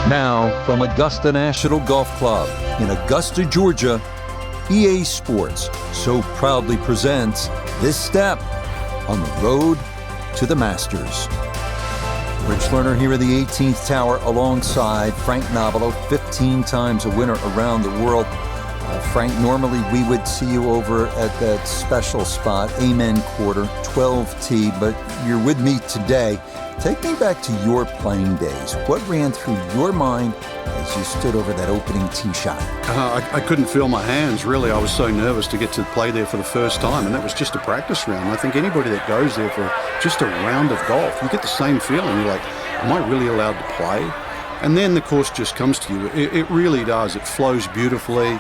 Now, from Augusta National Golf Club in Augusta, Georgia, EA Sports so proudly presents this step on the road to the Masters. Rich Lerner here in the 18th Tower alongside Frank Nobilo, 15 times a winner around the world. Frank, normally we would see you over at that special spot, Amen Quarter, 12T, but you're with me today. Take me back to your playing days. What ran through your mind as you stood over that opening tee shot? I couldn't feel my hands, really. I was so nervous to get to play there for the first time, and that was just a practice round. I think anybody that goes there for just a round of golf, you get the same feeling. You're like, am I really allowed to play? And then the course just comes to you. It really does. It flows beautifully.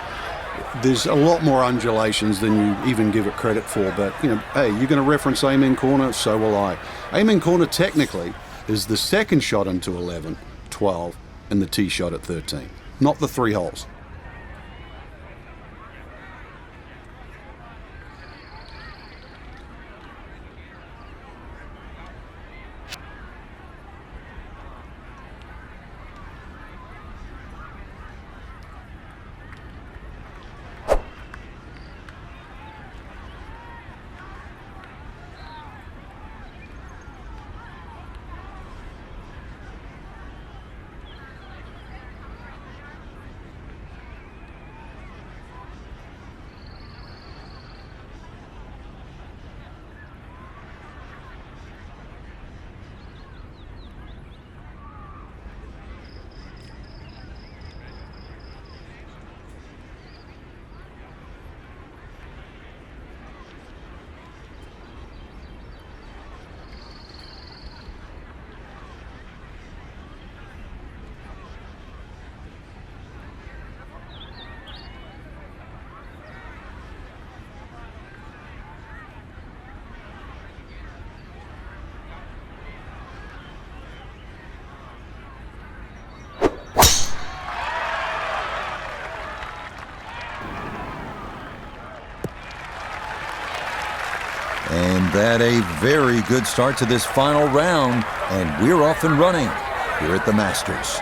There's a lot more undulations than you even give it credit for, but, you know, hey, you're going to reference Amen Corner, so will I. Amen Corner technically is the second shot into 11, 12, and the tee shot at 13, not the three holes. And that a very good start to this final round, and we're off and running here at the Masters.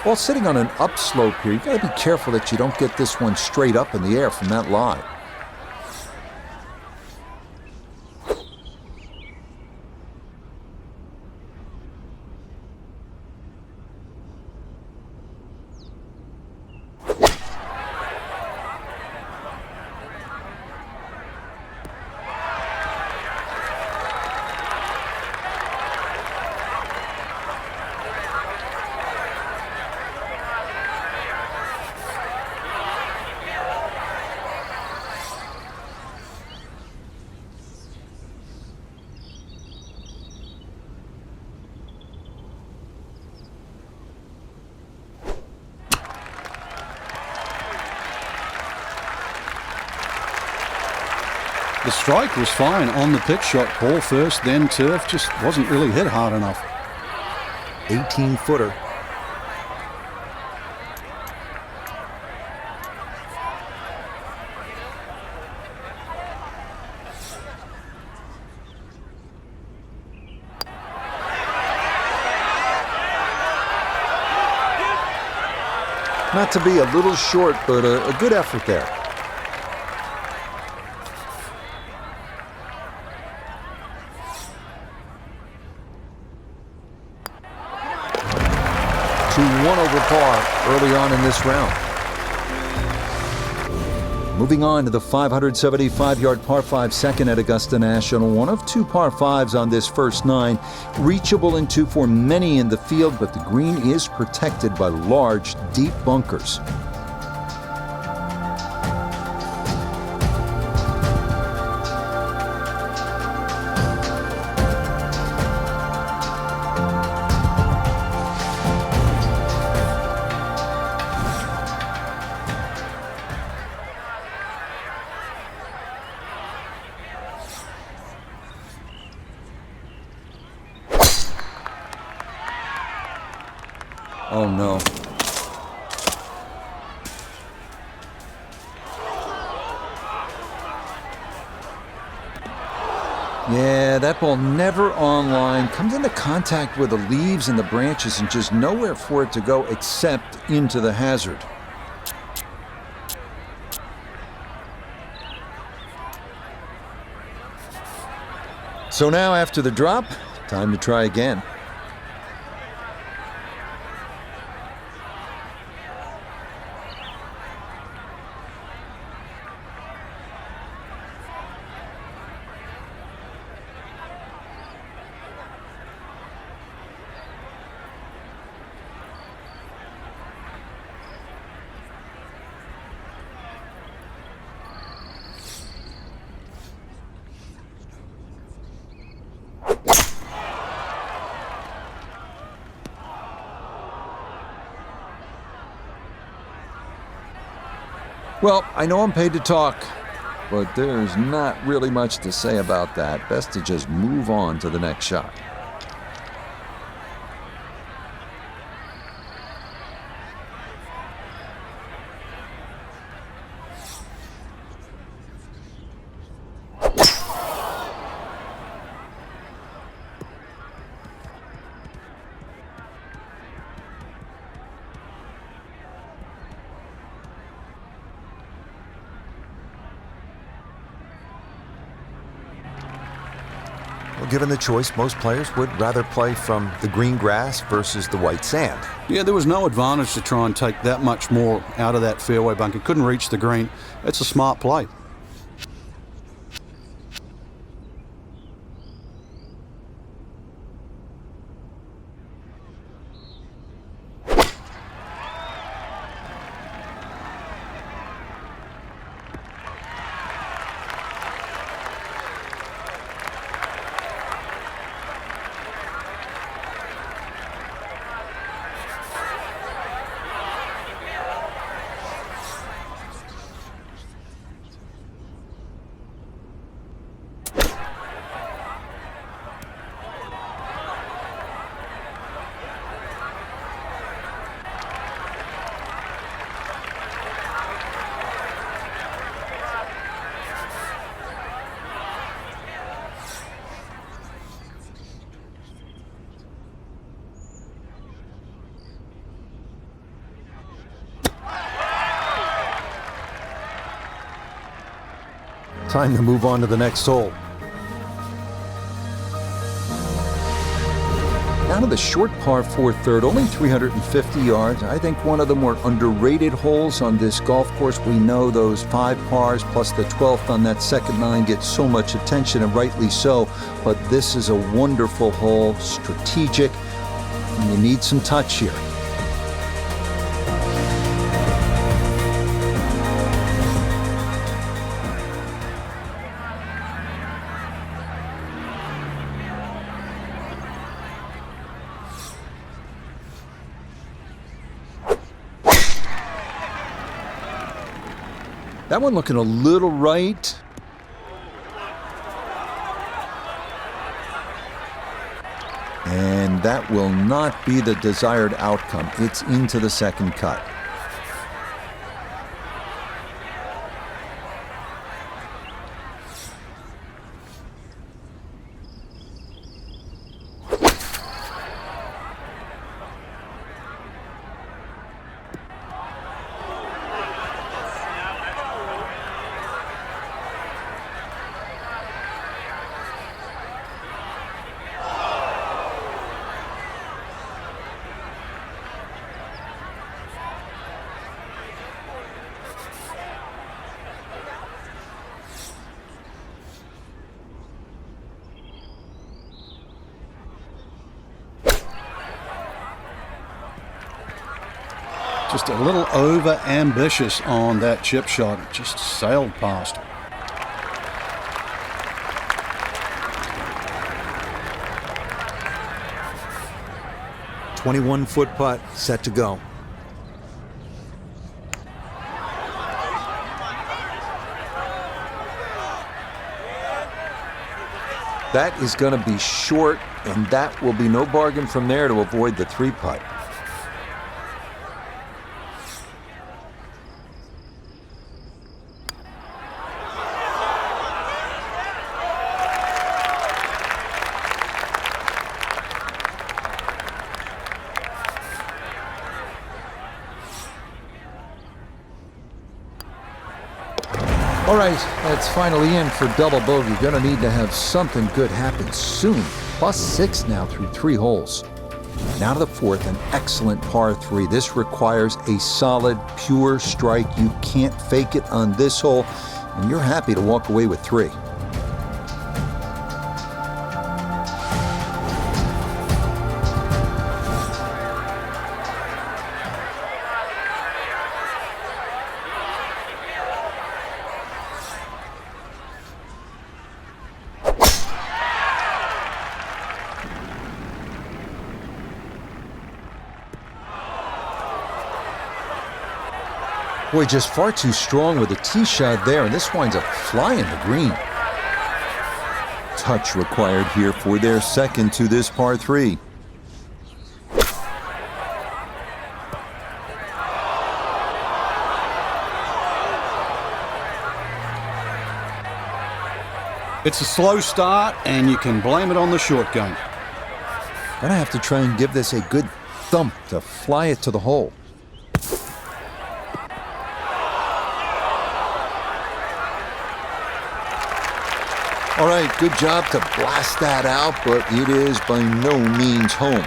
While sitting on an upslope here, you've got to be careful that you don't get this one straight up in the air from that lie. The strike was fine on the pitch shot. Ball first, then turf. Just wasn't really hit hard enough. 18-footer. Not to be a little short, but a good effort there. One over par early on in this round. Moving on to the 575-yard par 5 second at Augusta National. One of two par 5s on this first nine. Reachable in two for many in the field, but the green is protected by large, deep bunkers. Oh no. Yeah, that ball never on line, comes into contact with the leaves and the branches and just nowhere for it to go except into the hazard. So now after the drop, time to try again. Well, I know I'm paid to talk, but there's not really much to say about that. Best to just move on to the next shot. Well, given the choice, most players would rather play from the green grass versus the white sand. Yeah, there was no advantage to try and take that much more out of that fairway bunker. Couldn't reach the green. It's a smart play. Time to move on to the next hole. Down to the short par 4 third, only 350 yards. I think one of the more underrated holes on this golf course. We know those 5 pars plus the 12th on that second 9 get so much attention, and rightly so. But this is a wonderful hole, strategic, and you need some touch here. That one looking a little right. And that will not be the desired outcome. It's into the second cut. Just a little over-ambitious on that chip shot. It just sailed past. A 21-foot putt set to go. That is going to be short, and that will be no bargain from there to avoid the 3-putt. All right, that's finally in for double bogey. Gonna need to have something good happen soon. +6 now through 3 holes. Now to the 4th, an excellent par 3. This requires a solid, pure strike. You can't fake it on this hole, and you're happy to walk away with 3. Boy, just far too strong with a tee shot there, and this winds up flying the green. Touch required here for their second to this par 3. It's a slow start, and you can blame it on the short game. Gonna have to try and give this a good thump to fly it to the hole. All right, good job to blast that out, but it is by no means home.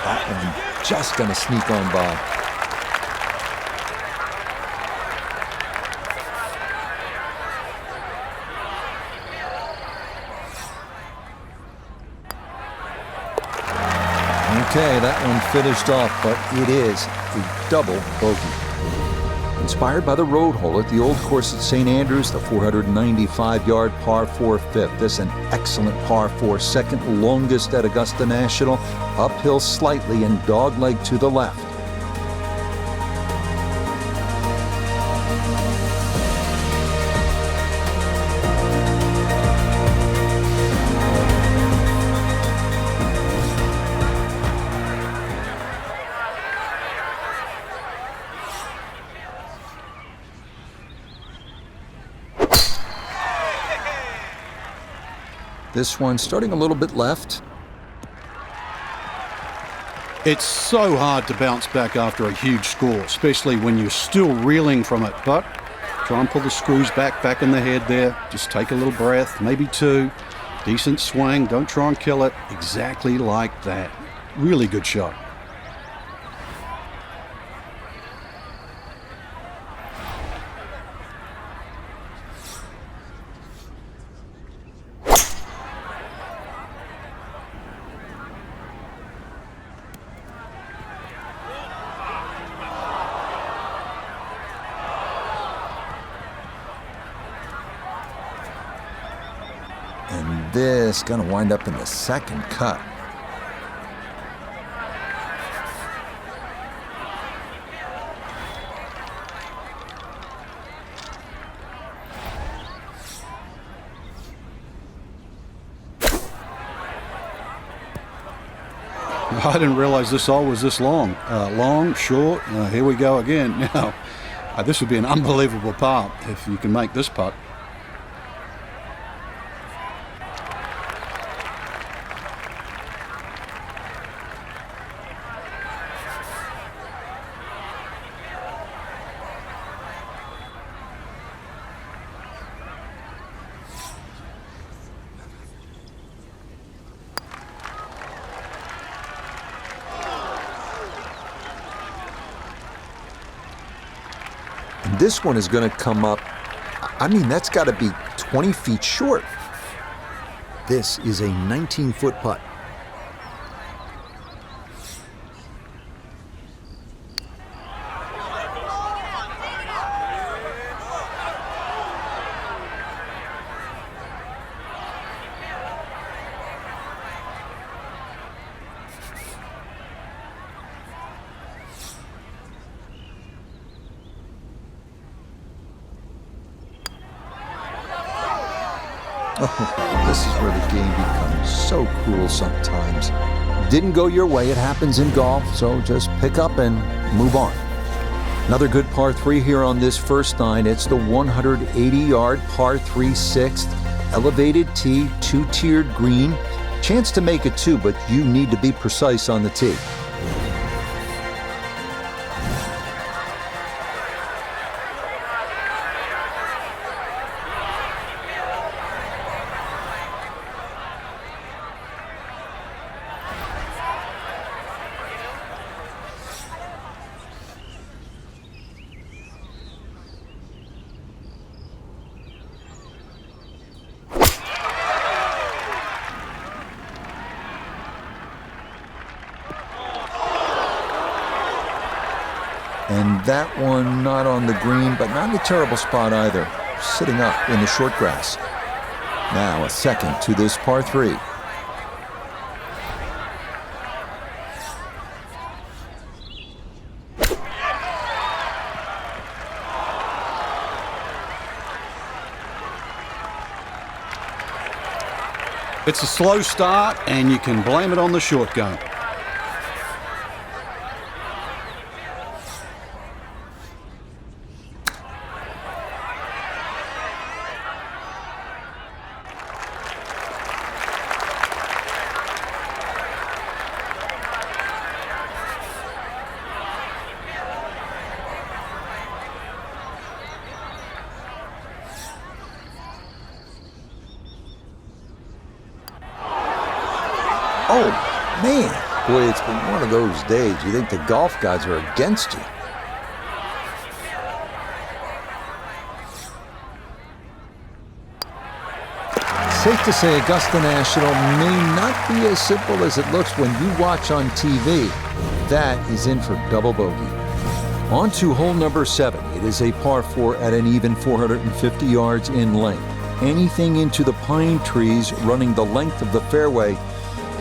That one just gonna sneak on by. Okay, that one finished off, but it is a double bogey. Inspired by the road hole at the old course at St. Andrews, the 495-yard par 4 fifth. This an excellent par 4, second longest at Augusta National, uphill slightly and dogleg to the left. This one starting a little bit left. It's so hard to bounce back after a huge score, especially when you're still reeling from it. But try and pull the screws back in the head there. Just take a little breath, maybe 2. Decent swing. Don't try and kill it. Exactly like that. Really good shot. And this gonna wind up in the second cut. I didn't realize this hole was this long. Long, short, here we go again. Now, this would be an unbelievable par if you can make this putt. And this one is going to come up, I mean, that's got to be 20 feet short. This is a 19-foot putt. Oh, this is where the game becomes so cruel sometimes. Didn't go your way, it happens in golf, so just pick up and move on. Another good par 3 here on this first nine. It's the 180-yard par 3 sixth. elevated tee, two-tiered green. Chance to make it two, but you need to be precise on the tee. And that one not on the green, but not in a terrible spot either. Sitting up in the short grass. Now a second to this par 3. It's a slow start, and you can blame it on the short game. Oh, man. Boy, it's been one of those days. You think the golf gods are against you. Safe to say Augusta National may not be as simple as it looks when you watch on TV. That is in for double bogey. On to hole number 7. It is a par 4 at an even 450 yards in length. Anything into the pine trees running the length of the fairway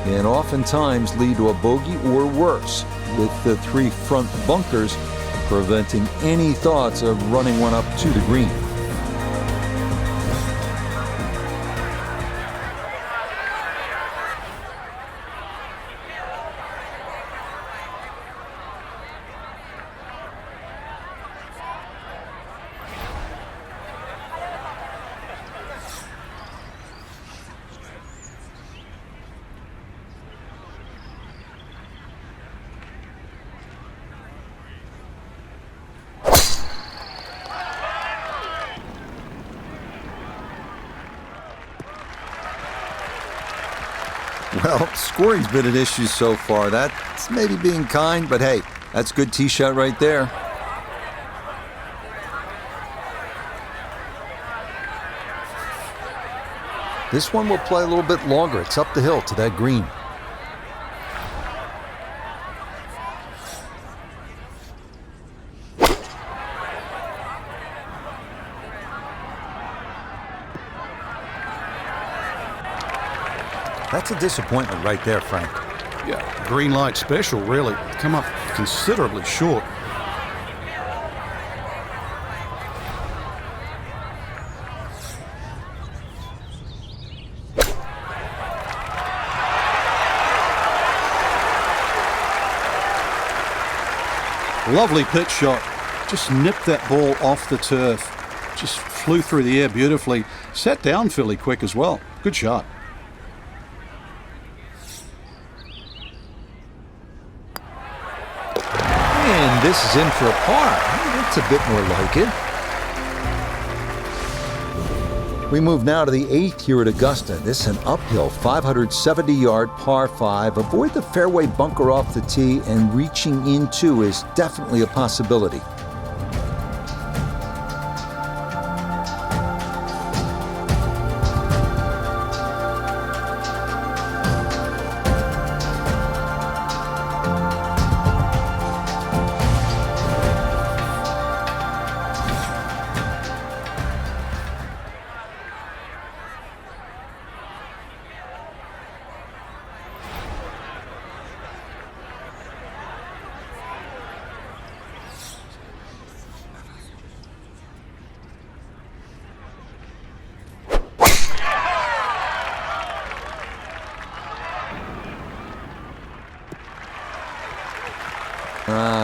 can oftentimes lead to a bogey or worse, with the 3 front bunkers preventing any thoughts of running one up to the green. Well, scoring's been an issue so far. That's maybe being kind, but hey, that's a good tee shot right there. This one will play a little bit longer. It's up the hill to that green. That's a disappointment right there, Frank. Yeah, green light special, really. Come up considerably short. Lovely pitch shot. Just nipped that ball off the turf. Just flew through the air beautifully. Sat down fairly quick as well. Good shot. And this is in for a par. That's a bit more like it. We move now to the 8th here at Augusta. This is an uphill 570-yard par 5. Avoid the fairway bunker off the tee, and reaching into is definitely a possibility.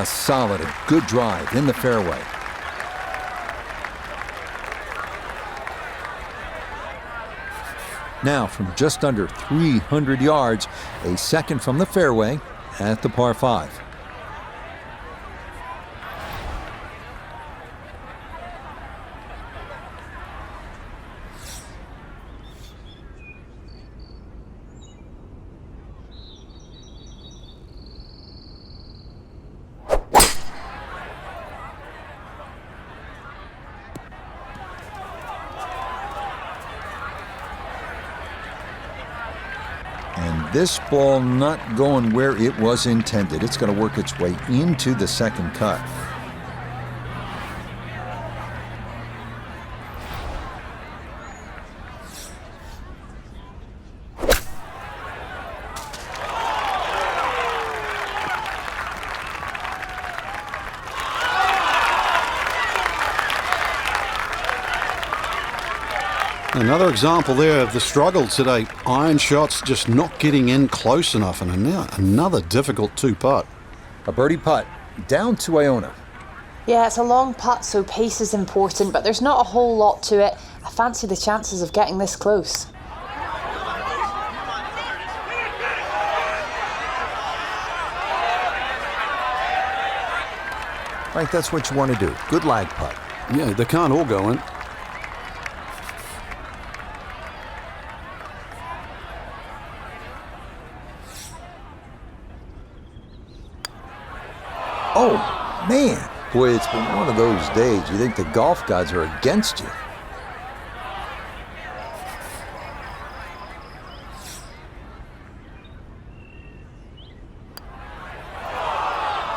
Solid, a good drive in the fairway. Now, from just under 300 yards, a second from the fairway at the par 5. And this ball not going where it was intended. It's going to work its way into the second cut. Another example there of the struggle today. Iron shots just not getting in close enough, and now another difficult 2-putt. A birdie putt down to Iona. Yeah, it's a long putt, so pace is important, but there's not a whole lot to it. I fancy the chances of getting this close. Right, that's what you want to do. Good lag putt. Yeah, they can't all go in. Oh, man. Boy, it's been one of those days. You think the golf gods are against you.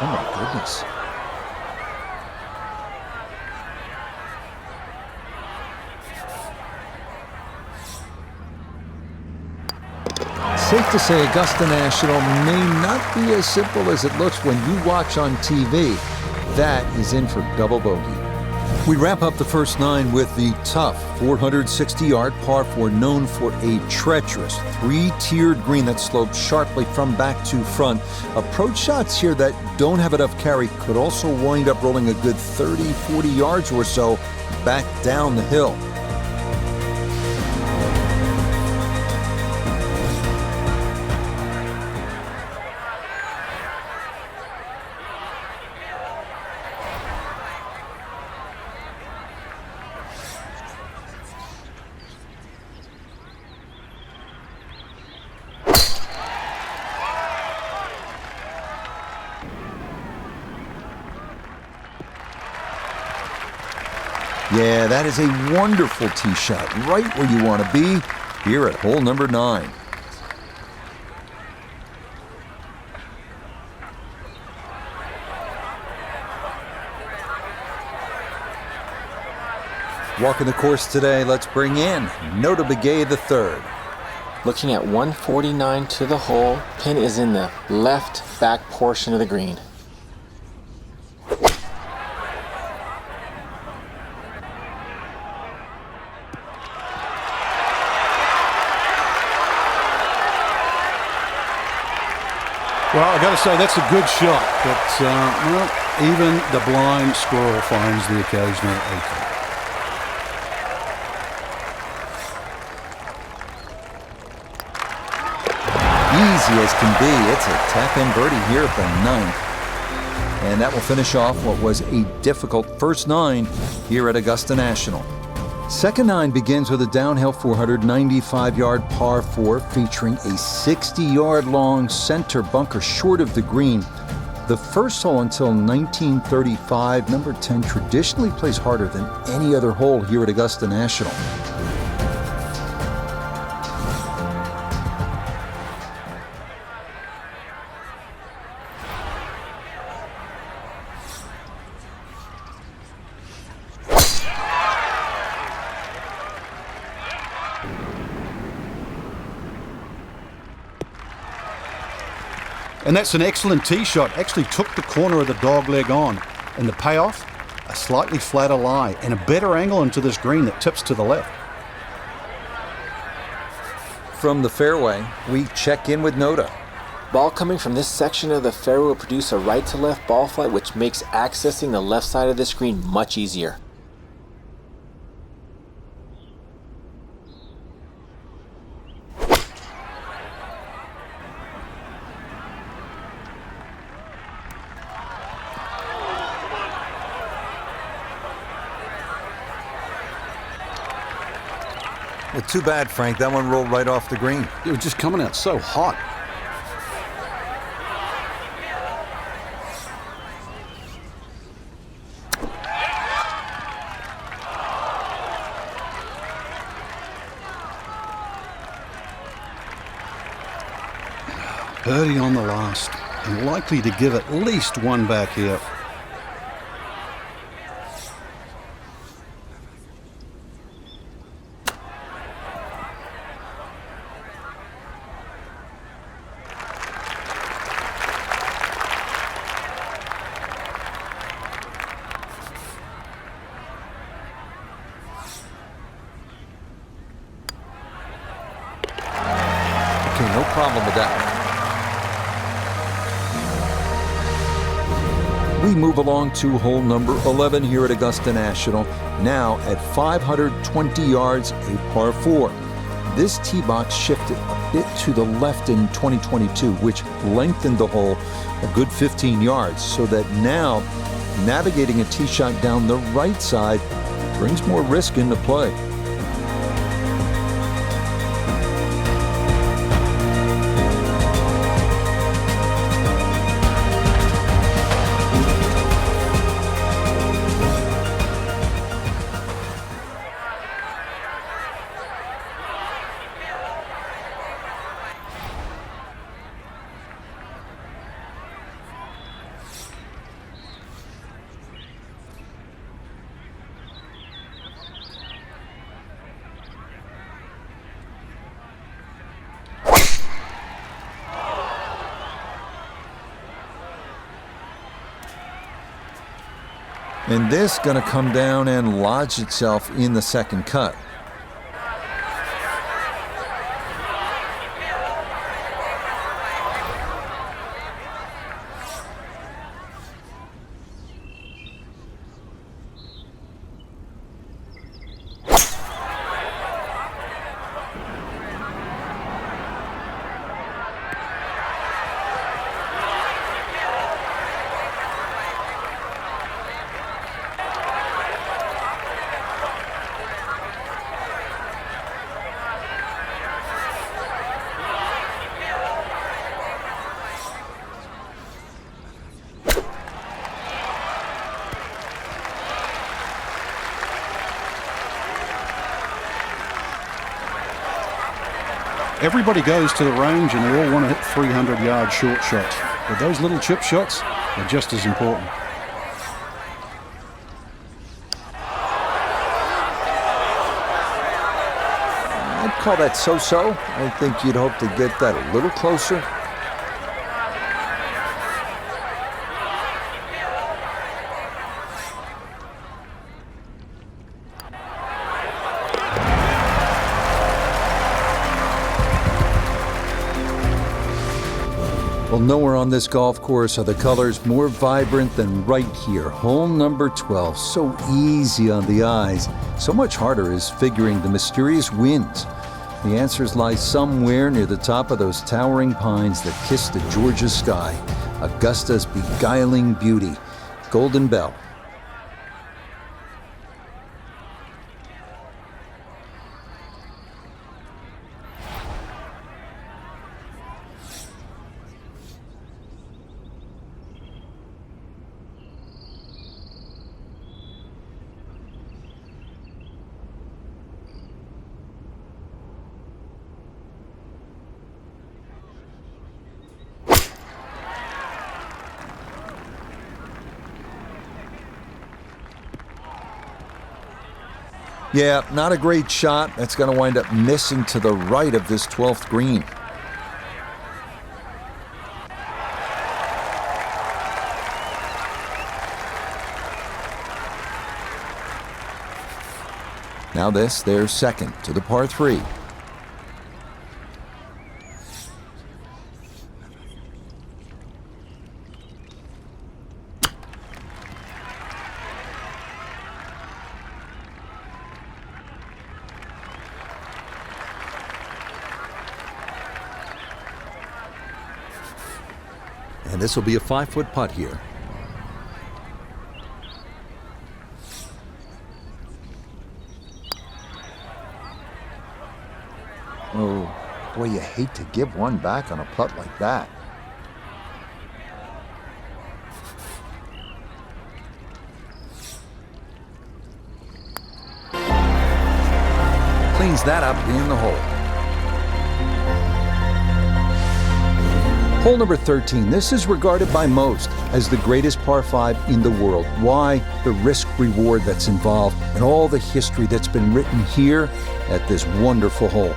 Oh, my goodness. Safe to say Augusta National may not be as simple as it looks when you watch on TV. That is in for double bogey. We wrap up the first 9 with the tough 460-yard par 4, known for a treacherous 3-tiered green that slopes sharply from back to front. Approach shots here that don't have enough carry could also wind up rolling a good 30, 40 yards or so back down the hill. Yeah, that is a wonderful tee shot, right where you want to be here at hole number 9. Walking the course today, let's bring in Nota Begay III. Looking at 149 to the hole, pin is in the left back portion of the green. Well, I got to say, that's a good shot, but well, even the blind squirrel finds the occasional acorn. Easy as can be. It's a tap-in birdie here at the 9th. And that will finish off what was a difficult first 9 here at Augusta National. Second 9 begins with a downhill 495-yard par 4 featuring a 60-yard long center bunker short of the green. The first hole until 1935, number 10 traditionally plays harder than any other hole here at Augusta National. And that's an excellent tee shot. Actually took the corner of the dog leg on. And the payoff, a slightly flatter lie and a better angle into this green that tips to the left. From the fairway, we check in with Nota. Ball coming from this section of the fairway will produce a right to left ball flight, which makes accessing the left side of the screen much easier. Well, too bad, Frank. That one rolled right off the green. It was just coming out so hot. Birdie on the last, and likely to give at least one back here. Okay, no problem with that one. We move along to hole number 11 here at Augusta National, now at 520 yards, a par 4. This tee box shifted a bit to the left in 2022, which lengthened the hole a good 15 yards, so that now navigating a tee shot down the right side brings more risk into play. And this going to come down and lodge itself in the second cut. Everybody goes to the range and they all want to hit 300-yard short shots. But those little chip shots are just as important. I'd call that so-so. I think you'd hope to get that a little closer. Well, nowhere on this golf course are the colors more vibrant than right here. Hole number 12, so easy on the eyes. So much harder is figuring the mysterious winds. The answers lie somewhere near the top of those towering pines that kiss the Georgia sky. Augusta's beguiling beauty. Golden Bell. Yeah, not a great shot. That's going to wind up missing to the right of this 12th green. Now this, their second to the par 3. And this will be a 5-foot putt here. Oh, boy, you hate to give one back on a putt like that. Cleans that up in the hole. Hole number 13. This is regarded by most as the greatest par 5 in the world. Why? The risk-reward that's involved and all the history that's been written here at this wonderful hole.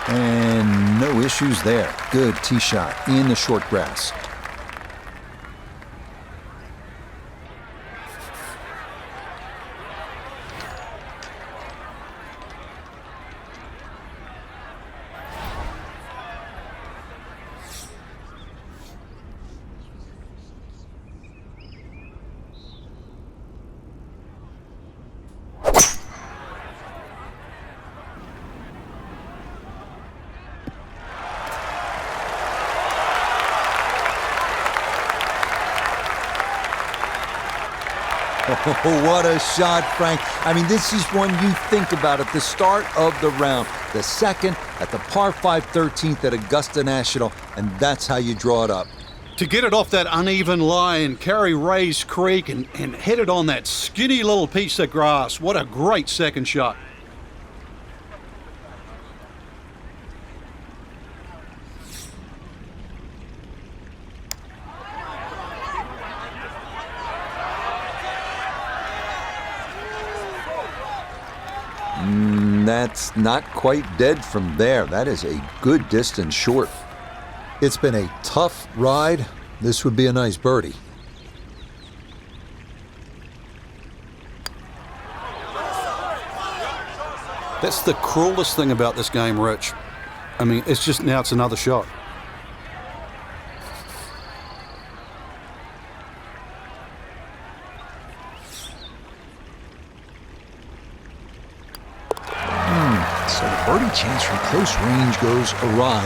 And no issues there. Good tee shot in the short grass. Oh, what a shot, Frank. I mean, this is one you think about at the start of the round. The second at the par 5 13th at Augusta National, and that's how you draw it up. To get it off that uneven line, carry Rays Creek and hit it on that skinny little piece of grass. What a great second shot. That's not quite dead from there. That is a good distance short. It's been a tough ride. This would be a nice birdie. That's the cruelest thing about this game, Rich. I mean, it's just now it's another shot. So the birdie chance from close range goes awry.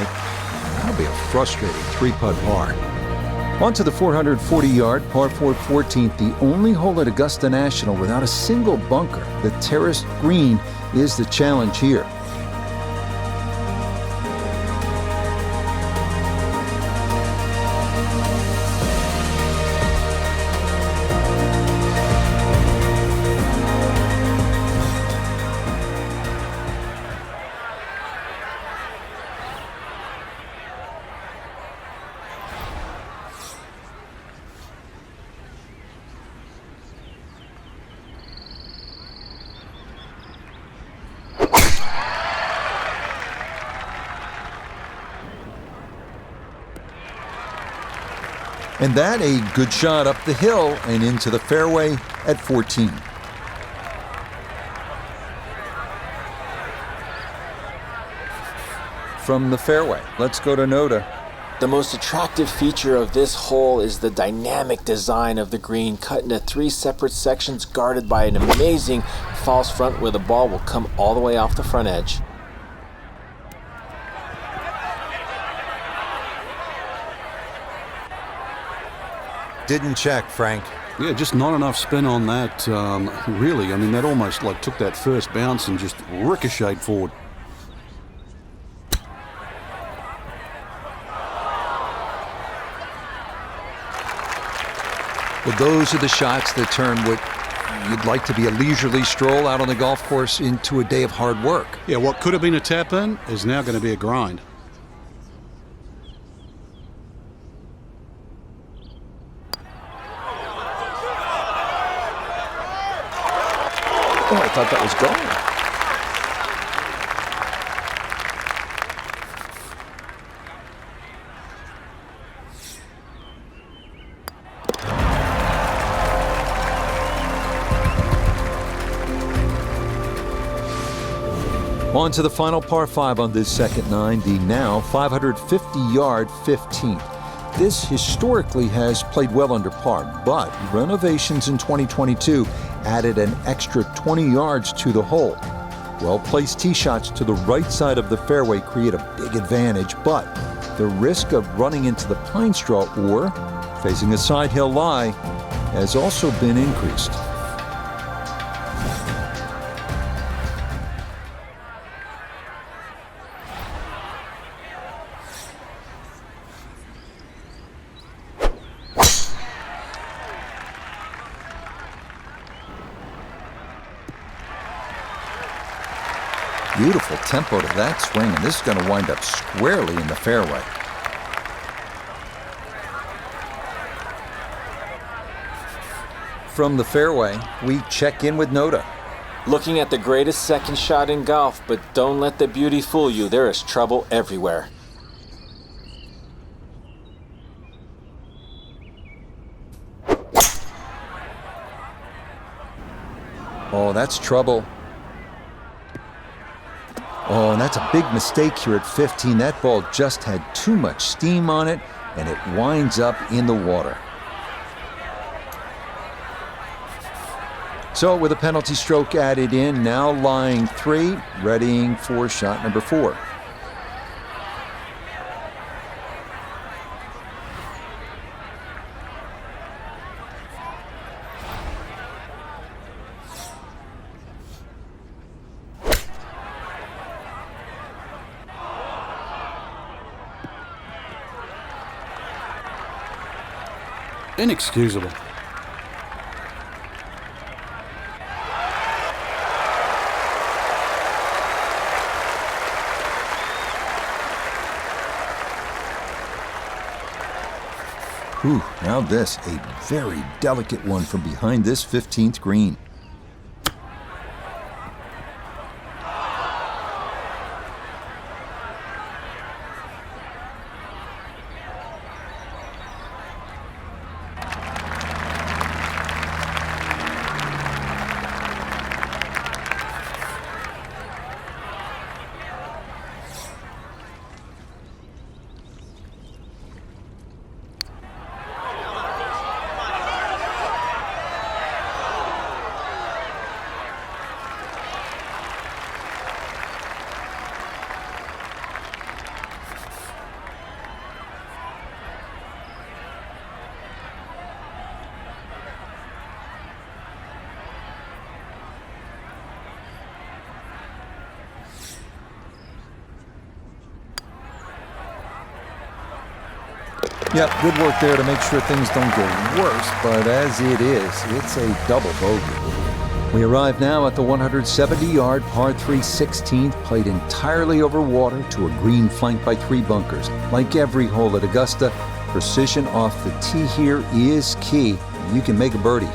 That'll be a frustrating 3-putt par. On to the 440-yard par 4 14th, the only hole at Augusta National without a single bunker. The terraced green is the challenge here. And that a good shot up the hill and into the fairway at 14. From the fairway, let's go to Noda. The most attractive feature of this hole is the dynamic design of the green, cut into 3 separate sections guarded by an amazing false front where the ball will come all the way off the front edge. Didn't check, Frank. Yeah, just not enough spin on that, really. I mean, that almost like took that first bounce and just ricocheted forward. Well, those are the shots that turn what you'd like to be a leisurely stroll out on the golf course into a day of hard work. Yeah, what could have been a tap-in is now going to be a grind. Oh, I thought that was going. On to the final par 5 on this second 9, the now 550-yard 15th. This historically has played well under par, but renovations in 2022 added an extra 20 yards to the hole. Well-placed tee shots to the right side of the fairway create a big advantage, but the risk of running into the pine straw or facing a side hill lie has also been increased. Beautiful tempo to that swing, and this is going to wind up squarely in the fairway. From the fairway, we check in with Noda. Looking at the greatest second shot in golf, but don't let the beauty fool you. There is trouble everywhere. Oh, that's trouble. Oh, and that's a big mistake here at 15. That ball just had too much steam on it, and it winds up in the water. So with a penalty stroke added in, now lying 3, readying for shot number 4. Inexcusable. Whew, now this, a very delicate one from behind this 15th green. Yep, good work there to make sure things don't get worse, but as it is, it's a double bogey. We arrive now at the 170-yard par 3 16th, played entirely over water to a green flanked by 3 bunkers. Like every hole at Augusta, precision off the tee here is key. You can make a birdie.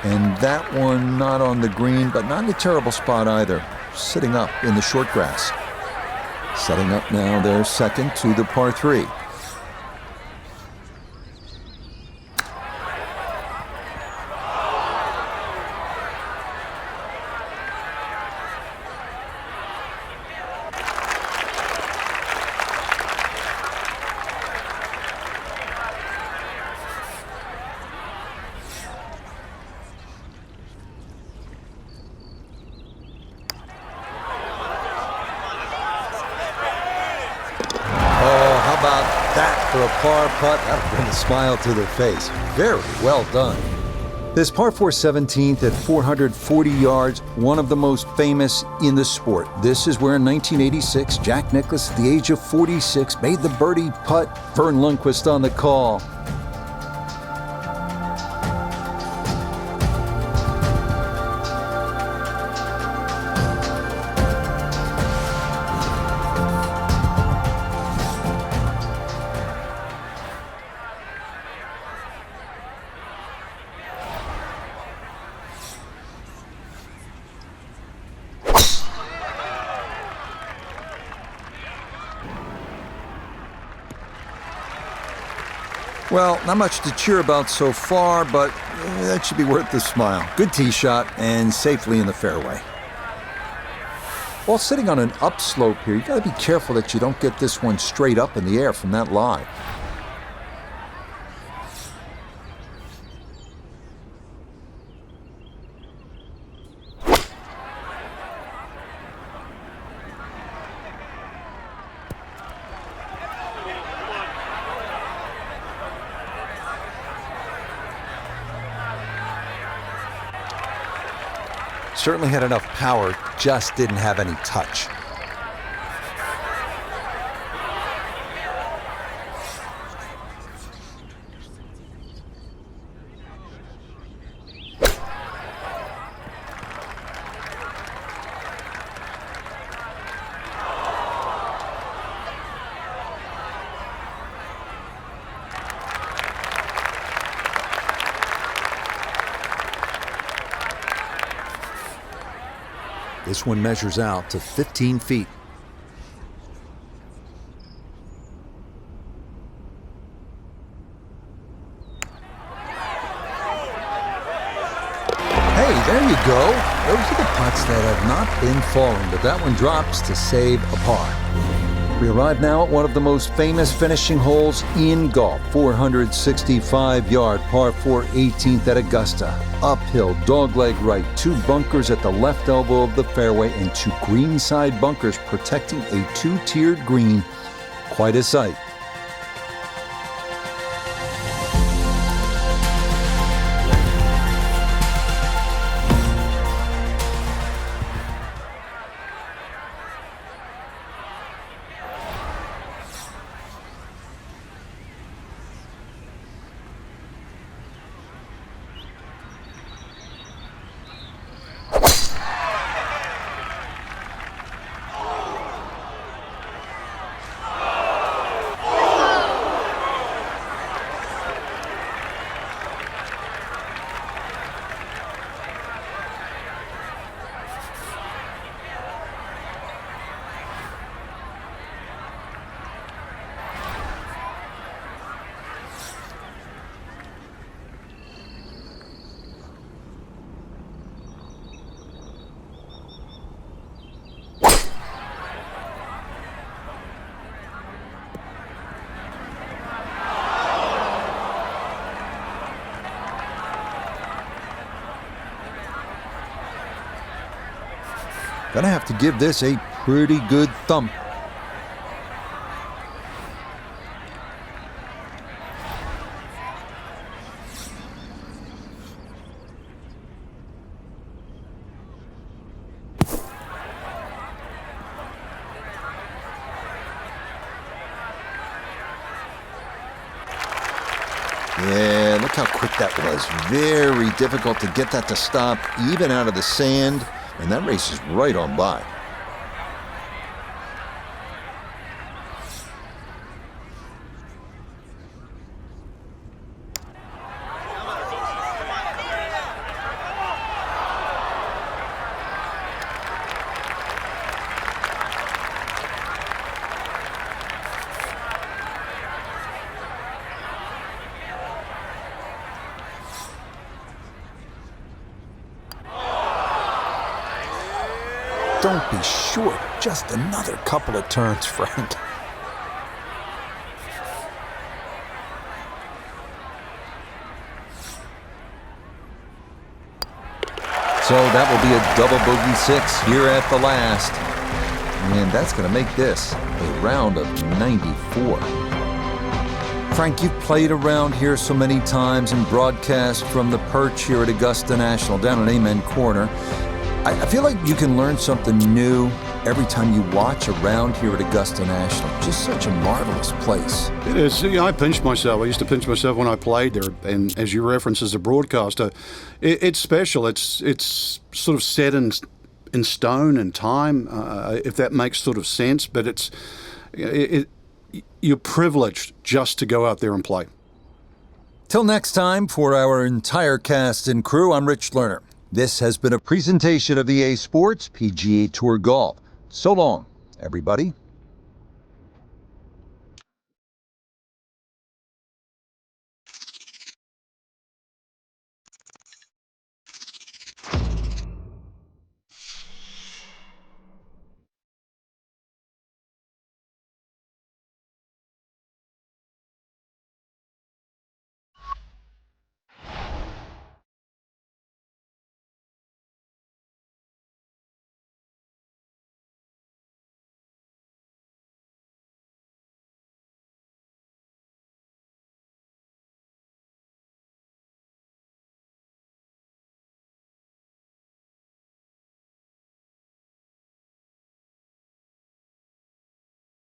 And that one not on the green, but not in a terrible spot either. Sitting up in the short grass. Setting up now their second to the par 3. For a par putt, that'll bring a smile to their face. Very well done. This par 4 17th at 440 yards, one of the most famous in the sport. This is where in 1986, Jack Nicklaus, at the age of 46, made the birdie putt. Vern Lundquist on the call. Well, not much to cheer about so far, but that should be worth the smile. Good tee shot and safely in the fairway. While sitting on an upslope here, you gotta be careful that you don't get this one straight up in the air from that lie. Certainly had enough power, just didn't have any touch. This one measures out to 15 feet. Hey, there you go. Those are the putts that have not been falling, but that one drops to save a par. We arrive now at one of the most famous finishing holes in golf, 465-yard par 4 18th at Augusta. Uphill, dogleg right, 2 bunkers at the left elbow of the fairway and 2 greenside bunkers protecting a 2-tiered green. Quite a sight. Gonna have to give this a pretty good thump. Yeah, look how quick that was. Very difficult to get that to stop, even out of the sand. And that race is right on by. Don't be short. Just another couple of turns, Frank. So that will be a double bogey 6 here at the last. And that's going to make this a round of 94. Frank, you've played around here so many times and broadcast from the perch here at Augusta National down in Amen Corner. I feel like you can learn something new every time you watch around here at Augusta National. Just such a marvelous place. It is. You know, I pinch myself. I used to pinch myself when I played there. And as you reference as a broadcaster, it's special. It's sort of set in stone and time, if that makes sort of sense. But you're privileged just to go out there and play. Till next time, for our entire cast and crew, I'm Rich Lerner. This has been a presentation of EA Sports PGA Tour Golf. So long, everybody.